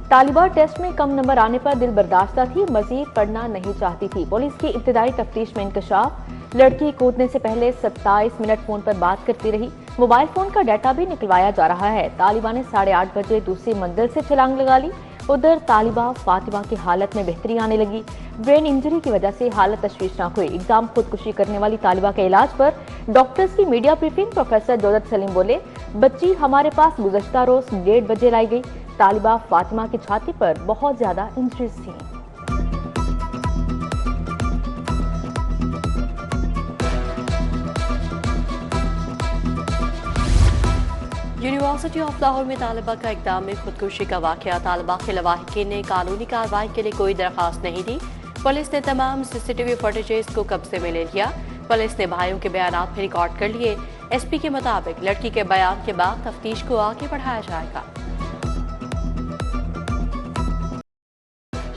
तालिबा test में कम number आने पर दिल बर्दाश्ता थी, मजीद पढ़ना नहीं चाहती थी। पुलिस की इब्तिदाई तफ्तीश में इंकशाफ, लड़की कूदने से पहले 27 मिनट फोन पर बात करती रही। मोबाइल फोन का डाटा भी निकलवाया जा रहा है। तालिबा ने 8:30 बजे दूसरी मंजिल से छलांग लगा ली। उधर तालिबा फातिमा की हालत में बेहतरी आने लगी। ब्रेन इंजरी की वजह से हालत तशवीशनाक हुई। एग्जाम खुदकुशी करने वाली तालिबा के इलाज पर डॉक्टर्स की मीडिया ब्रीफिंग। प्रोफेसर जोदत सलीम बोले, बच्ची हमारे पास गुज़श्ता रोज 1:30 बजे लाई गई। तालिबा फातिमा की छाती पर बहुत ज्यादा इंजरीज थी। यूनिवर्सिटी ऑफ लाहौर में तालिबा का इक़दाम में खुदकुशी का वाक़या। तालिबा के लवाहिकीन ने कानूनी कार्रवाई के लिए कोई दरख्वास्त नहीं दी। पुलिस ने तमाम सीसीटीवी फुटेजेस को कब्जे में ले लिया। पुलिस ने भाइयों के बयान भी रिकॉर्ड कर लिए। एसपी के मुताबिक लड़की के बयान के बाद तफ्तीश को आगे बढ़ाया जाएगा।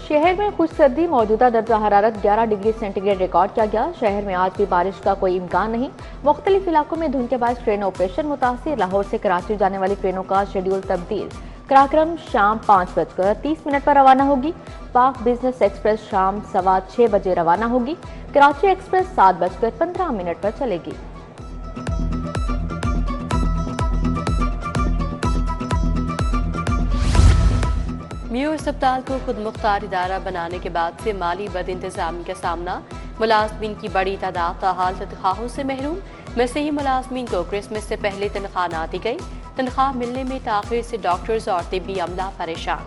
शहर में खुश सर्दी, मौजूदा दर्जा हरारत 11 डिग्री सेंटीग्रेड रिकॉर्ड किया गया। शहर में आज भी बारिश का कोई इम्कान नहीं। मुख्तलिफ इलाकों में धुंध के बायस ट्रेन ऑपरेशन मुतासिर। लाहौर से कराची जाने वाली ट्रेनों का शेड्यूल तब्दील। कार्यक्रम शाम 5:30 पर रवाना होगी। पाक बिजनेस एक्सप्रेस शाम 6:15 बजे रवाना होगी। कराची एक्सप्रेस 7:15 पर चलेगी। मियो अस्पताल को खुद मुख्तार इदारा बनाने के बाद से माली बद इंतजामी का सामना। मुलाजमीन की बड़ी तादाद ताहाल तनख्वाहों से महरूम। मसीही मुलाजमीन को क्रिसमस से पहले तनख्वाह न दी गई। तनख्वाह मिलने में ताखिर से डॉक्टर्स और तिब्बी अमला परेशान।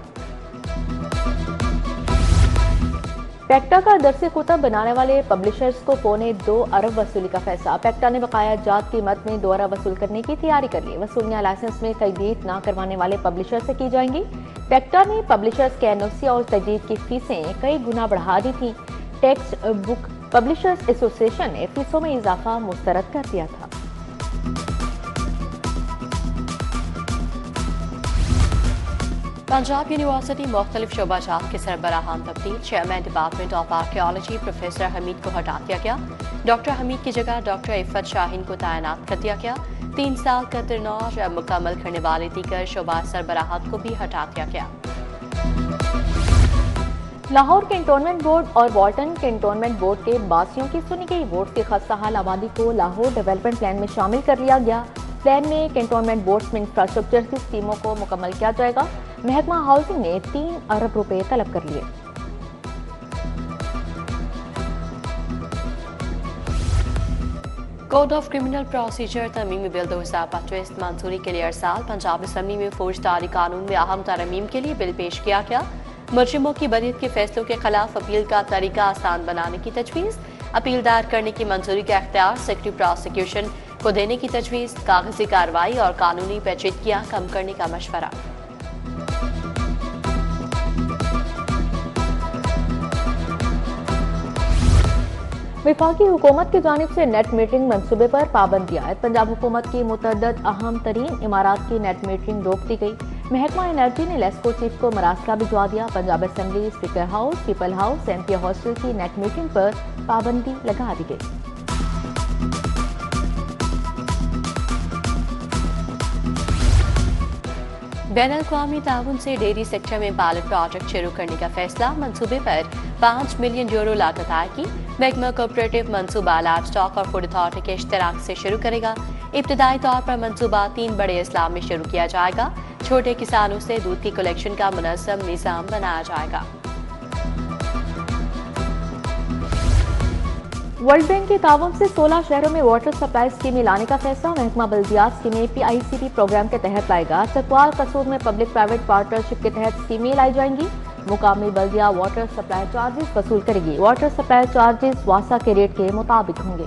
पेक्टा का दरसे कुतब बनाने वाले पब्लिशर्स को 2.25 अरब वसूली का फैसला। पेक्टा ने बकाया जात कीमत में 2 अरब वसूल करने की तैयारी कर ली। वसूलियां लाइसेंस में तजदीद न करवाने वाले पब्लिशर से की जाएंगी। पेक्टा ने पब्लिशर्स के एनओसी और तजदीद की फीसें कई गुना बढ़ा दी थी। टेक्स्ट बुक पब्लिशर्स एसोसिएशन ने फीसों में इजाफा मुस्तरद कर दिया था। पंजाब यूनिवर्सिटी मुख्तलिफ शोबाजात के सरबराहान तब्दील। Chairman department of archaeology professor Hamid को हटा दिया गया। डॉक्टर हमीद की जगह डॉक्टर इफ़त शाहीन को तैनात कर दिया गया। 3 साल का तर्नौर मुकम्मल करने वाले दीगर शोबा सरबराहात को भी हटा दिया गया। लाहौर कैंटोनमेंट बोर्ड और वाल्टन कैंटोनमेंट बोर्ड के बासियों की सुनी गई वोट की खस्ताहाल आबादी को लाहौर डेवलपमेंट प्लान में शामिल कर लिया गया। प्लान में कैंटोनमेंट बोर्ड्स में इंफ्रास्ट्रक्चर की स्कीमों को मुकम्मल किया जाएगा। महकमा हाउसिंग ने 3 अरब रुपए तलब कर लिए। कोड ऑफ क्रिमिनल प्रोसीजर तरमीमी बिल 2025 मंजूरी के लिए अरसाल। पंजाब असम्बली में फौजदारी कानून में अहम तरमीम के लिए बिल पेश किया गया। मुलजिमों की बरीत के फैसलों के खिलाफ अपील का तरीका आसान बनाने की तजवीज़। अपील दायर करने की मंजूरी का इख्तियार सेक्रेटरी प्रोसिक्यूशन को देने की तजवीज़। कागजी कार्रवाई और कानूनी पेचीदगियां कम करने का मशवरा। वफाकी हुकूमत की जानिब से नेट मीटरिंग मनसूबे पर पाबंदियाँ। पंजाब हुकूमत की मुतअद्दिद अहम तरीन इमारात की नेट मीटरिंग रोक दी गई। महकमा एनर्जी ने लेस्को चीफ को मरासला भिजवा दिया। Punjab assembly, speaker house, people house, MP hostel की नेट मीटरिंग पर पाबंदी लगा दी गई। बैनुल-अक़वामी ताउन से डेयरी सेक्टर में पायलट प्रोजेक्ट शुरू करने का फैसला। मंसूबे पर 5 मिलियन यूरो लागत आएगी। महकमा कोऑपरेटिव मंसूबा लाइव स्टॉक और फूड अथॉरिटी के इश्तराक से शुरू करेगा। इब्तिदाई तौर पर मंसूबा 3 बड़े अजला में शुरू किया जाएगा। छोटे किसानों से दूध की कलेक्शन का मुनज़्ज़म निज़ाम बनाया जाएगा। वर्ल्ड बैंक के ताउन से 16 शहरों में वाटर सप्लाई स्कीम लाने का फैसला। महकमा बल्दियात स्कीमें PICP प्रोग्राम के तहत लाएगा। चकवाल कसूर में पब्लिक प्राइवेट पार्टनरशिप के तहत स्कीमें लाई जाएंगी। मुकामी बल्दिया वाटर सप्लाई चार्जेस वसूल करेगी। वाटर सप्लाई चार्जेस वासा के रेट के मुताबिक होंगे।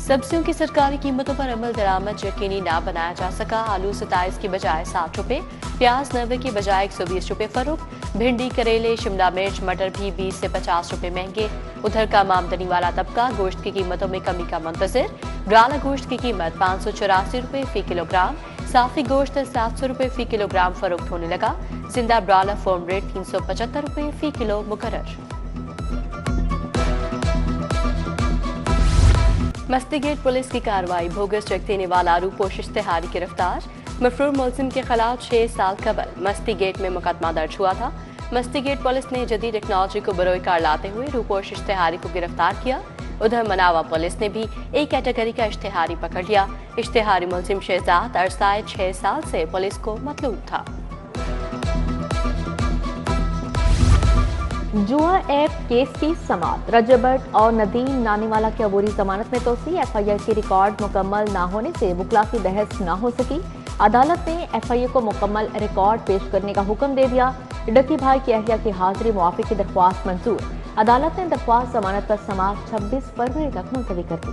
सब्जियों की सरकारी कीमतों पर अमल दरामद यकीनी ना बनाया जा सका। आलू 27 की बजाय 60 रुपए, प्याज 90 की बजाय 120 रुपए फरोख्त। भिंडी, करेले, शिमला मिर्च, मटर भी 20 से 50 रुपए महंगे। उधर का आमदनी वाला तबका गोश्त की कीमतों में कमी का मुंतज़िर। ब्राला गोश्त की कीमत 584 रुपए फी किलोग्राम, साफी गोश्त 700 रुपए फी किलोग्राम फरोख्त होने लगा। जिंदा ब्राला फॉर्म रेट 375 रुपए फी किलो मुकर्रर। مستی گیٹ پولیس کی کارروائی، بھوگس چیک دینے والا روپوش اشتہاری گرفتار۔ مفرور ملزم کے خلاف 6 سال قبل مستی گیٹ میں مقدمہ درج ہوا تھا۔ مستی گیٹ پولیس نے جدید ٹیکنالوجی کو بروئے کار لاتے ہوئے روپوش اشتہاری کو گرفتار کیا۔ ادھر مناوا پولیس نے بھی ایک کیٹیگری کا اشتہاری پکڑ لیا۔ اشتہاری ملزم شہزاد عرصہ 6 سال سے پولیس کو مطلوب تھا۔ جوا ایپ کیس کی سماعت، رجب بٹ اور ندیم نانی والا کی عبوری ضمانت میں توسیع، ایف آئی آر کی ریکارڈ مکمل نہ ہونے سے وکلا کی بحث نہ ہو سکی۔ عدالت نے ایف آئی آر کو مکمل ریکارڈ پیش کرنے کا حکم دے دیا۔ ڈکی بھائی کی اہلیہ کی حاضری موافق کی درخواست منظور، عدالت نے درخواست ضمانت پر سماعت 26 فروری تک ملتوی کر دی۔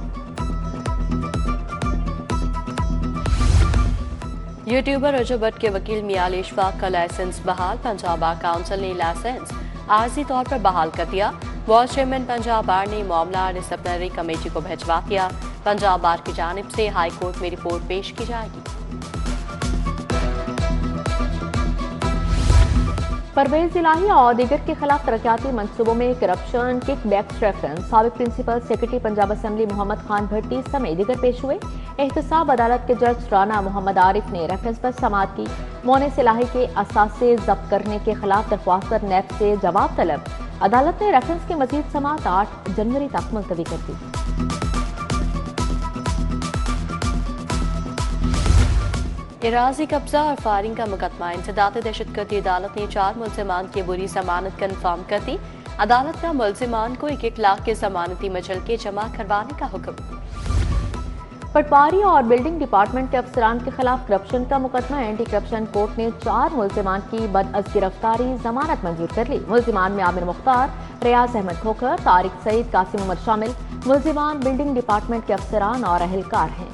یوٹیوبر رجب بٹ کے وکیل میاں علی اشفاق کا لائسنس بحال، پنجاب بار کونسل نے لائسنس عارضی طور پر بحال کر دیا۔ وائس چیئرمین پنجاب بار نے معاملہ ڈسپلنری کمیٹی کو بھجوا دیا۔ پنجاب بار کی جانب سے ہائی کورٹ میں رپورٹ پیش کی جائے گی۔ پرویز الہی اور دیگر کے خلاف ترقیاتی منصوبوں میں کرپشن، کک بیکس ریفرنس، سابق principal secretary Punjab assembly Muhammad Khan بھٹی سمیت دیگر پیش ہوئے۔ احتساب عدالت کے جج رانا محمد عارف نے ریفرنس پر سماعت کی۔ مونس الہی کے اثاثے ضبط کرنے کے خلاف درخواست پر نیب سے جواب طلب، عدالت نے ریفرنس کی مزید سماعت 8 جنوری تک ملتوی کر دی۔ اراضی قبضہ اور فائرنگ کا مقدمہ، انسداد دہشت گردی، عدالت نے 4 ملزمان کی عبوری ضمانت کنفرم کر دی۔ عدالت کا ملزمان کو 1 لاکھ کے ضمانتی مجل کے جمع کروانے کا حکم۔ پٹواری اور بلڈنگ ڈپارٹمنٹ کے افسران کے خلاف کرپشن کا مقدمہ، اینٹی کرپشن کورٹ نے 4 ملزمان کی بدعز گرفتاری ضمانت منظور کر لی۔ ملزمان میں عامر مختار، ریاض احمد کھوکھر، طارق سعید، قاسم عمر شامل۔ ملزمان بلڈنگ ڈپارٹمنٹ کے افسران اور اہلکار ہیں۔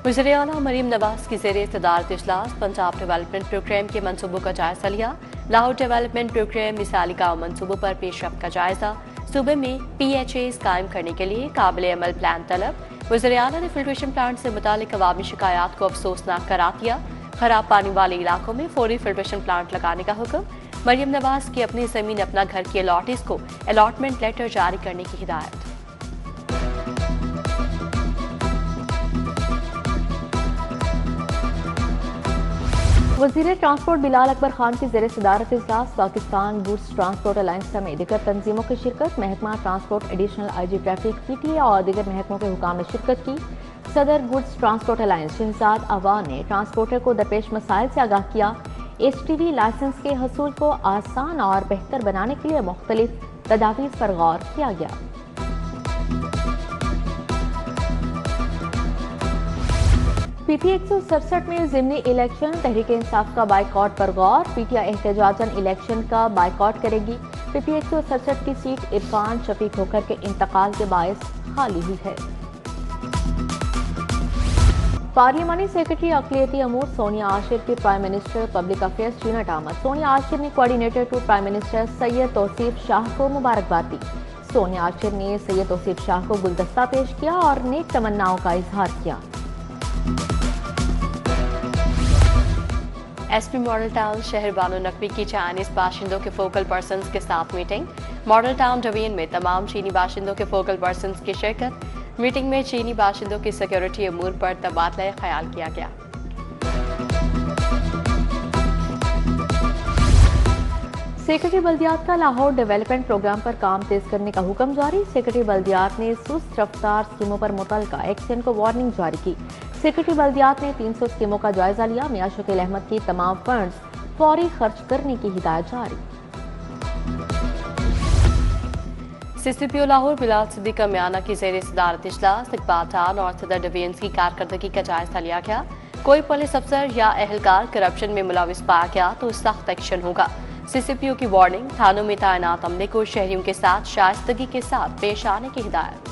وزیر اعلیٰ مریم نواز کی زیر صدارت اجلاس، پنجاب ڈیولپمنٹ پروگرام کے منصوبوں کا جائزہ لیا۔ لاہور ڈیولپمنٹ پروگرام مثالی کام منصوبوں پر پیش رفت کا جائزہ، صوبے میں پی ایچ ایز قائم کرنے کے لیے قابل عمل پلان طلب۔ وزیر اعلیٰ نے فلٹریشن پلانٹ سے متعلق عوامی شکایات کو افسوسناک قرار دیا۔ خراب پانی والے علاقوں میں فوری فلٹریشن پلانٹ لگانے کا حکم۔ مریم نواز کی اپنی زمین اپنا گھر کی الاٹیز کو الاٹمنٹ لیٹر جاری کرنے کی ہدایت۔ وزیر ٹرانسپورٹ بلال اکبر خان کی زیر صدارت اجلاس، پاکستان گوڈز ٹرانسپورٹ الائنس سمیت دیگر تنظیموں کی شرکت۔ محکمہ transport, additional I G traffic, P T A اور دیگر محکموں کے حکام نے شرکت کی۔ صدر goods transport alliance Shahzad Awan نے ٹرانسپورٹر کو درپیش مسائل سے آگاہ کیا۔ ایچ ٹی وی لائسنس کے حصول کو آسان اور بہتر بنانے کے لیے مختلف تجاویز پر غور کیا گیا۔ پی ٹی 167 میں ضمنی الیکشن، تحریک انصاف کا بائیکاٹ پر غور، پی ٹی آئی احتجاجاً الیکشن کا بائیکاٹ کرے گی۔ پی ٹی 167 کی سیٹ عرفان شفیق کھوکھر کے انتقال کے باعث خالی ہوئی ہے۔ پارلیمانی سیکرٹری اقلیتی امور سونیا عاشر کی prime minister public affairs unit آمد۔ سونیا عاشر نے کوآرڈینیٹر ٹو پرائم منسٹر سید توصیف شاہ کو مبارکباد دی۔ سونیا عاشر نے سید توصیف شاہ کو گلدستہ پیش کیا اور نیک تمناؤں کا اظہار کیا۔ ایس پی ماڈل ٹاؤن شہر بانو نقوی کی چائنیز باشندوں کے فوکل پرسنز کے ساتھ میٹنگ۔ ماڈل ٹاؤن ڈوین میں تمام چینی باشندوں کے فوکل پرسنز کی شرکت۔ میٹنگ میں چینی باشندوں کی سیکیورٹی امور پر تبادلہ خیال کیا گیا۔ سیکرٹری بلدیات کا لاہور ڈیولپمنٹ پروگرام پر کام تیز کرنے کا حکم جاری۔ سیکرٹری بلدیات نے سست رفتار اسکیموں پر متعلقہ ایکشن کو وارننگ جاری کی۔ سیکرٹری بلدیات نے 300 اسکیموں کا جائزہ لیا۔ میاں شکیل احمد کی تمام فنڈز فوری خرچ کرنے کی ہدایت جاری۔ سی سی پی او لاہور بلال صدیقہ میانہ کی زیر صدارت اجلاس، اقبال ٹاؤن اور صدر ڈویژن کی کارکردگی کا جائزہ لیا گیا۔ کوئی پولیس افسر یا اہلکار کرپشن میں ملوث پایا گیا تو سخت ایکشن ہوگا۔ سی سی پی او کی وارننگ، تھانوں میں تعینات عملے کو شہریوں کے ساتھ شائستگی کے ساتھ پیش آنے کی ہدایت۔